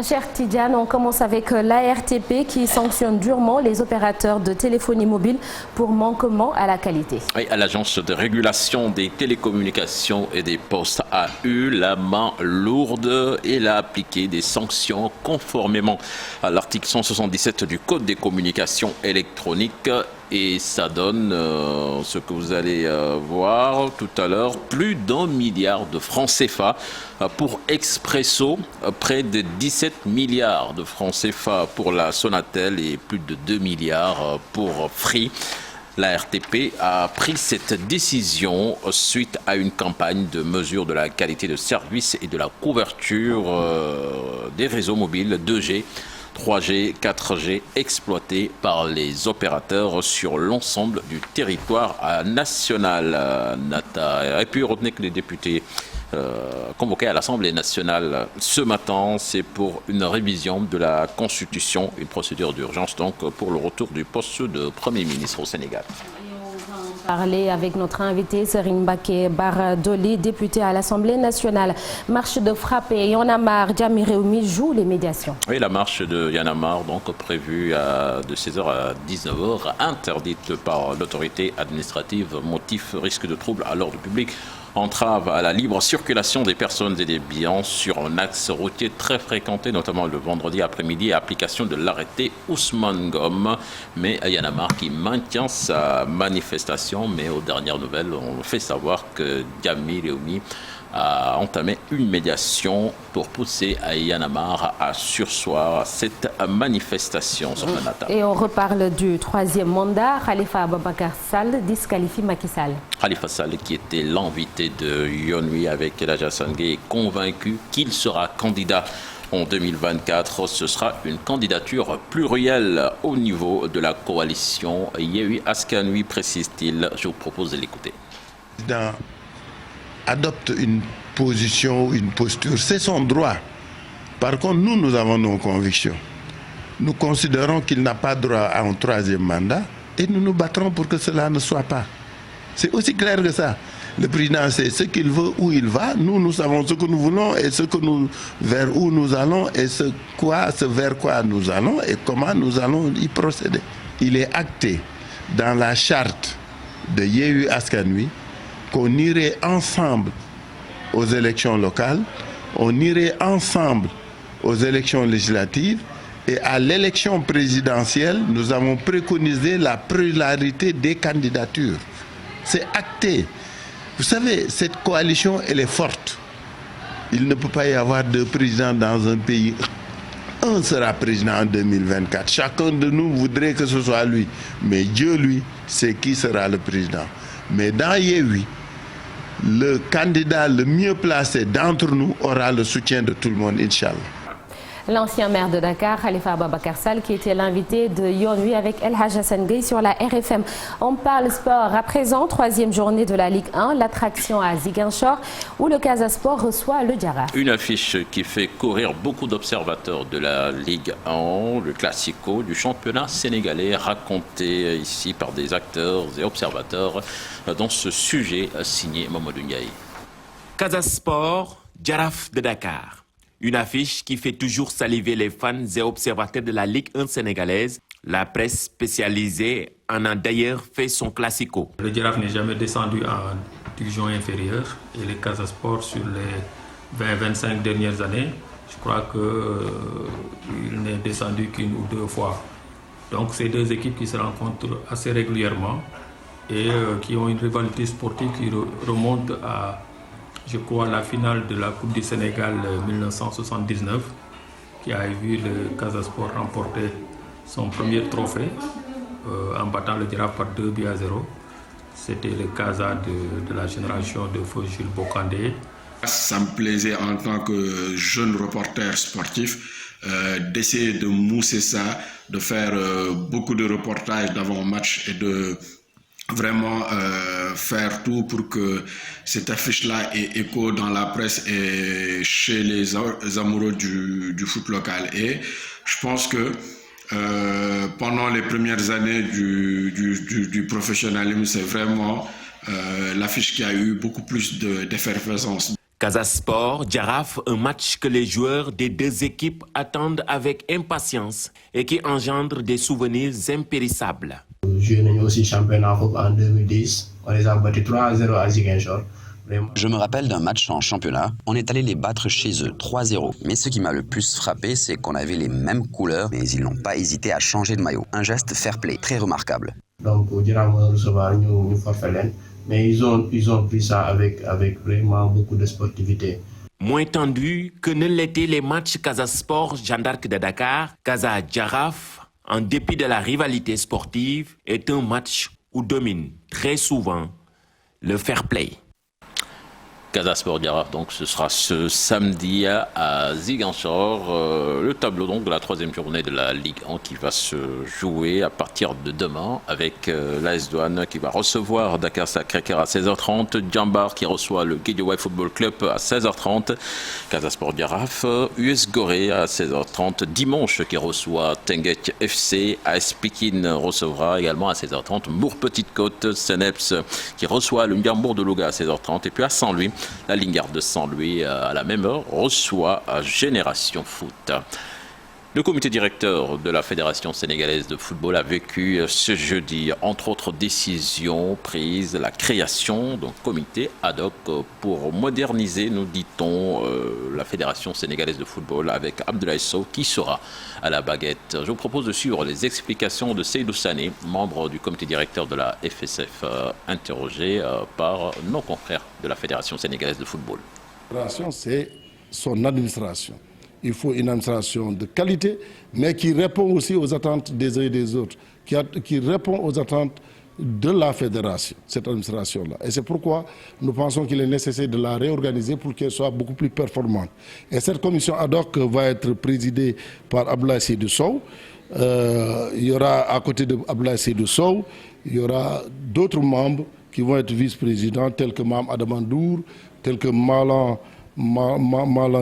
Cher Tidiane, on commence avec l'ARTP qui sanctionne durement les opérateurs de téléphonie mobile pour manquement à la qualité. Oui, l'Agence de régulation des télécommunications et des postes a eu la main lourde et l'a appliqué des sanctions conformément à l'article 177 du Code des communications électroniques. Et ça donne ce que vous allez voir tout à l'heure, plus d'1 milliard de francs CFA pour Expresso, près de 17 milliards de francs CFA pour la Sonatel et plus de 2 milliards pour Free. La RTP a pris cette décision suite à une campagne de mesure de la qualité de service et de la couverture des réseaux mobiles 2G. 3G, 4G exploités par les opérateurs sur l'ensemble du territoire national. Nata. Et puis retenez que les députés convoqués à l'Assemblée nationale ce matin, c'est pour une révision de la Constitution, une procédure d'urgence donc pour le retour du poste de Premier ministre au Sénégal. Parler avec notre invité Serigne Mbacké Bara Dolly, député à l'Assemblée nationale. Marche de frappe et Y'en a marre, Jami Réumi joue les médiations. Oui, la marche de Y'en a marre, donc prévue de 16h à 19h, interdite par l'autorité administrative, motif risque de trouble à l'ordre public. Entrave à la libre circulation des personnes et des biens sur un axe routier très fréquenté, notamment le vendredi après-midi, et application de l'arrêté Ousmane Gom. Mais Y'en a marre qui maintient sa manifestation, mais aux dernières nouvelles, on fait savoir que Jami Réumi a entamé une médiation pour pousser à Y'en a marre à surseoir cette manifestation. Et on reparle du 3e mandat. Khalifa Ababacar Sall disqualifie Macky Sall. Khalifa Sall, qui était l'invité de Yoon avec El Hadji Assane Gueye, est convaincu qu'il sera candidat en 2024. Ce sera une candidature plurielle au niveau de la coalition Yewwi Askan Wi, précise-t-il. Je vous propose de l'écouter. Adopte une position, une posture, c'est son droit. Par contre, nous avons nos convictions. Nous considérons qu'il n'a pas droit à un 3e mandat et nous nous battrons pour que cela ne soit pas. C'est aussi clair que ça. Le président sait ce qu'il veut, où il va. Nous savons ce que nous voulons et vers où nous allons et vers quoi nous allons et comment nous allons y procéder. Il est acté dans la charte de Yewwi Askan Wi qu'on irait ensemble aux élections locales, on irait ensemble aux élections législatives et à l'élection présidentielle, nous avons préconisé la pluralité des candidatures. C'est acté. Vous savez, cette coalition, elle est forte. Il ne peut pas y avoir 2 présidents dans un pays. Un sera président en 2024. Chacun de nous voudrait que ce soit lui. Mais Dieu, lui, sait qui sera le président. Mais dans Yewwi, le candidat le mieux placé d'entre nous aura le soutien de tout le monde, Inch'Allah. L'ancien maire de Dakar, Khalifa Ababacar Sall, qui était l'invité de Yoon avec El Hadji Assane Gueye sur la RFM. On parle sport à présent, 3e journée de la Ligue 1, l'attraction à Ziguinchor, où le Casa Sport reçoit le Jaraaf. Une affiche qui fait courir beaucoup d'observateurs de la Ligue 1, le classico du championnat sénégalais, raconté ici par des acteurs et observateurs dans ce sujet signé Mamadou Ndiaye. Casa Sport, Jaraaf de Dakar. Une affiche qui fait toujours saliver les fans et observateurs de la Ligue 1 sénégalaise. La presse spécialisée en a d'ailleurs fait son classico. Le Jaraaf n'est jamais descendu en division inférieure et le Casa Sport sur les 20-25 dernières années, je crois qu'il n'est descendu qu'une ou 2 fois. Donc c'est 2 équipes qui se rencontrent assez régulièrement et qui ont une rivalité sportive qui remonte à, je crois, la finale de la Coupe du Sénégal 1979, qui a vu le Casa Sport remporter son premier trophée en battant le Jaraaf par 2-0. C'était le Casa de la génération de feu Jules Bocandé. Ça me plaisait en tant que jeune reporter sportif d'essayer de mousser ça, de faire beaucoup de reportages d'avant-match et de vraiment faire tout pour que cette affiche-là ait écho dans la presse et chez les amoureux du foot local. Et je pense que pendant les premières années du professionnalisme, c'est vraiment l'affiche qui a eu beaucoup plus d'effervescence. Casa Sport, Jaraaf, un match que les joueurs des deux équipes attendent avec impatience et qui engendre des souvenirs impérissables. Joué aussi championnat en 2010, on les a battus 3-0 à Ziguinchor. Je me rappelle d'un match en championnat, on est allé les battre chez eux 3-0. Mais ce qui m'a le plus frappé, c'est qu'on avait les mêmes couleurs, mais ils n'ont pas hésité à changer de maillot. Un geste fair-play, très remarquable. Donc, Jaraaf va recevoir nous forfait, mais ils ont pris ça avec vraiment beaucoup de sportivité. Moins tendu que ne l'étaient les matchs Casa Sport, Jeanne d'Arc de Dakar, Casa Jaraaf, en dépit de la rivalité sportive, est un match où domine très souvent le fair play. Casa Sport Jaraaf, donc ce sera ce samedi à Ziguinchor. Le tableau donc de la troisième journée de la Ligue 1 qui va se jouer à partir de demain avec l'AS Douanes qui va recevoir Dakar Sacré-Cœur à 16h30, Djambar qui reçoit le Guédiawaye Football Club à 16h30, Casa Sport Jaraaf, US Gorée à 16h30, dimanche qui reçoit Tenguet FC, AS Pikine recevra également à 16h30, Mour Petite Côte, Seneps qui reçoit le Ndiambour de Louga à 16h30 et puis à Saint-Louis. La Lingarde de Saint-Louis, à la même heure, reçoit Génération Foot. Le comité directeur de la Fédération sénégalaise de football a vécu ce jeudi, entre autres décisions prises, la création d'un comité ad hoc pour moderniser, nous dit-on, la Fédération sénégalaise de football avec Abdoulaye Sow qui sera à la baguette. Je vous propose de suivre les explications de Seydou Sané, membre du comité directeur de la FSF, interrogé par nos confrères de la Fédération sénégalaise de football. La fédération, c'est son administration. Il faut une administration de qualité, mais qui répond aussi aux attentes des uns et des autres, qui répond aux attentes de la fédération, cette administration-là. Et c'est pourquoi nous pensons qu'il est nécessaire de la réorganiser pour qu'elle soit beaucoup plus performante. Et cette commission ad hoc va être présidée par Abdoulaye Seydou Sow. Il y aura à côté de Abdoulaye Seydou Sow, il y aura d'autres membres qui vont être vice-présidents, tels que Mme Adamandour, tels que Malan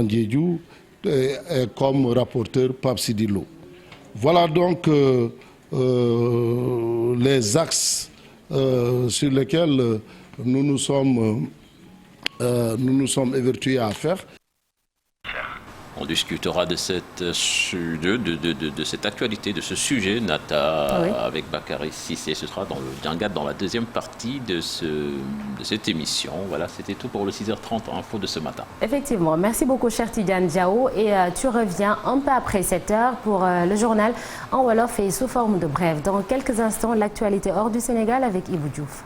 Diédiou, et comme rapporteur Pape Sidilo. Voilà donc les axes sur lesquels nous nous sommes évertués à faire. On discutera de cette actualité, de ce sujet, Nata, oui, avec Bakary Cissé. Ce sera dans le Djangat, dans la deuxième partie de cette émission. Voilà, c'était tout pour le 6h30 info de ce matin. Effectivement, merci beaucoup, cher Tidiane Diao. Et tu reviens un peu après 7h pour le journal en Wolof et sous forme de brève. Dans quelques instants, l'actualité hors du Sénégal avec Ibou Diouf.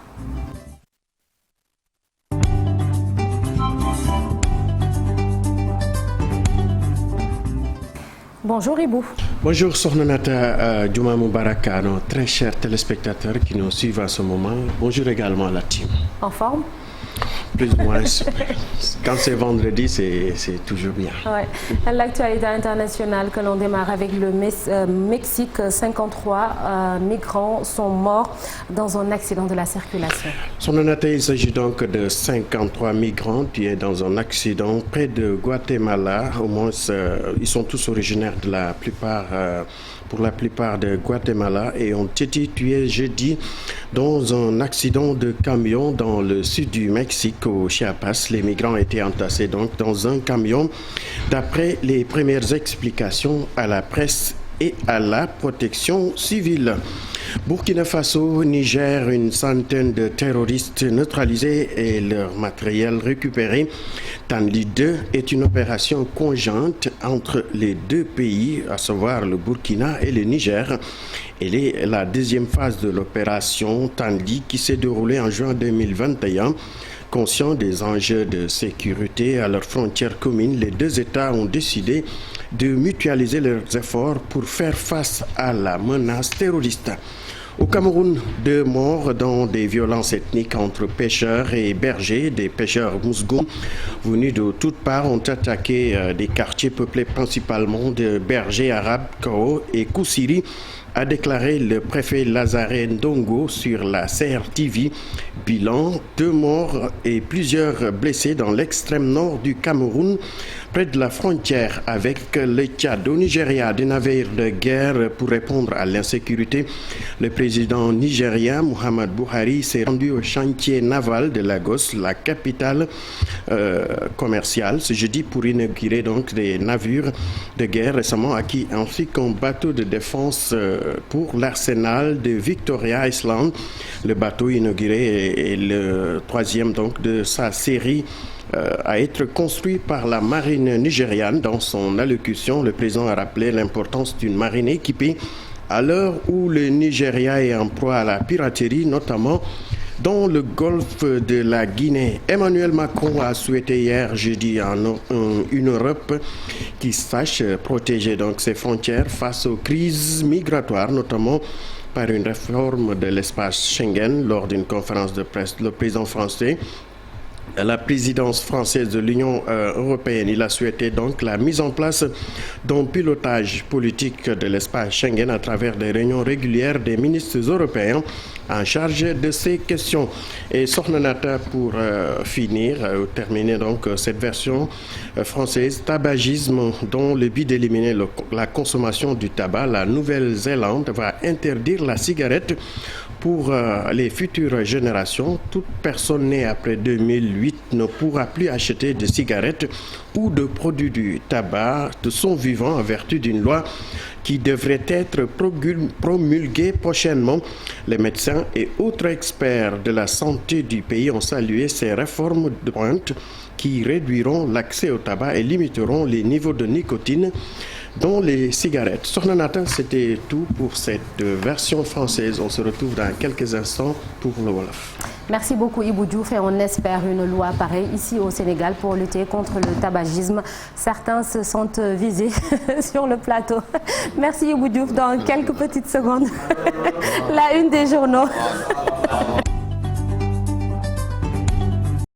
Bonjour Ibou. Bonjour Sornanata Djouma Moubaraka, nos très chers téléspectateurs qui nous suivent à ce moment. Bonjour également à la team. En forme? Plus ou moins. Quand c'est vendredi, c'est toujours bien. Ouais. L'actualité internationale que l'on démarre avec le Mexique. 53 migrants sont morts dans un accident de la circulation. Sornanata, il s'agit donc de 53 migrants tués dans un accident près de Guatemala. Au moins, ils sont tous originaires de pour la plupart de Guatemala et ont été tués jeudi dans un accident de camion dans le sud du Mexique, au Chiapas. Les migrants étaient entassés donc dans un camion. D'après les premières explications à la presse et à la protection civile. Burkina Faso, Niger, une centaine de terroristes neutralisés et leur matériel récupéré. Tanli 2 est une opération conjointe entre les deux pays, à savoir le Burkina et le Niger. Elle est la deuxième phase de l'opération Tanli qui s'est déroulée en juin 2021. Conscients des enjeux de sécurité à leurs frontières communes, les deux États ont décidé de mutualiser leurs efforts pour faire face à la menace terroriste. Au Cameroun, 2 morts dans des violences ethniques entre pêcheurs et bergers. Des pêcheurs mousgoum venus de toutes parts ont attaqué des quartiers peuplés principalement de bergers arabes, Kao et Koussiri, a déclaré le préfet Lazare Ndongo sur la CRTV. Bilan, 2 morts et plusieurs blessés dans l'extrême nord du Cameroun. près de la frontière avec le Tchad. Au Nigeria, des navires de guerre pour répondre à l'insécurité. Le président nigérien Muhammadu Buhari s'est rendu au chantier naval de Lagos, la capitale commerciale, ce jeudi pour inaugurer donc des navires de guerre récemment acquis, ainsi qu'un bateau de défense pour l'arsenal de Victoria Island. Le bateau inauguré est le troisième donc de sa série à être construit par la marine nigériane. Dans son allocution, le président a rappelé l'importance d'une marine équipée à l'heure où le Nigeria est en proie à la piraterie, notamment dans le golfe de la Guinée. Emmanuel Macron a souhaité hier jeudi une Europe qui sache protéger donc ses frontières face aux crises migratoires, notamment par une réforme de l'espace Schengen. Lors d'une conférence de presse, le président français, la présidence française de l'Union européenne, il a souhaité donc la mise en place d'un pilotage politique de l'espace Schengen à travers des réunions régulières des ministres européens en charge de ces questions. Et Sornanata, pour terminer donc cette version française, tabagisme dont le but d'éliminer la consommation du tabac, la Nouvelle-Zélande va interdire la cigarette pour les futures générations. Toute personne née après 2008 ne pourra plus acheter de cigarettes ou de produits du tabac de son vivant en vertu d'une loi qui devrait être promulguée prochainement. Les médecins et autres experts de la santé du pays ont salué ces réformes de pointe qui réduiront l'accès au tabac et limiteront les niveaux de nicotine dans les cigarettes. Sokhna Nata, c'était tout pour cette version française. On se retrouve dans quelques instants pour le Wolof. Merci beaucoup Ibou Diouf et on espère une loi pareille ici au Sénégal pour lutter contre le tabagisme. Certains se sentent visés sur le plateau. Merci Ibou Diouf. Dans quelques petites secondes, la une des journaux.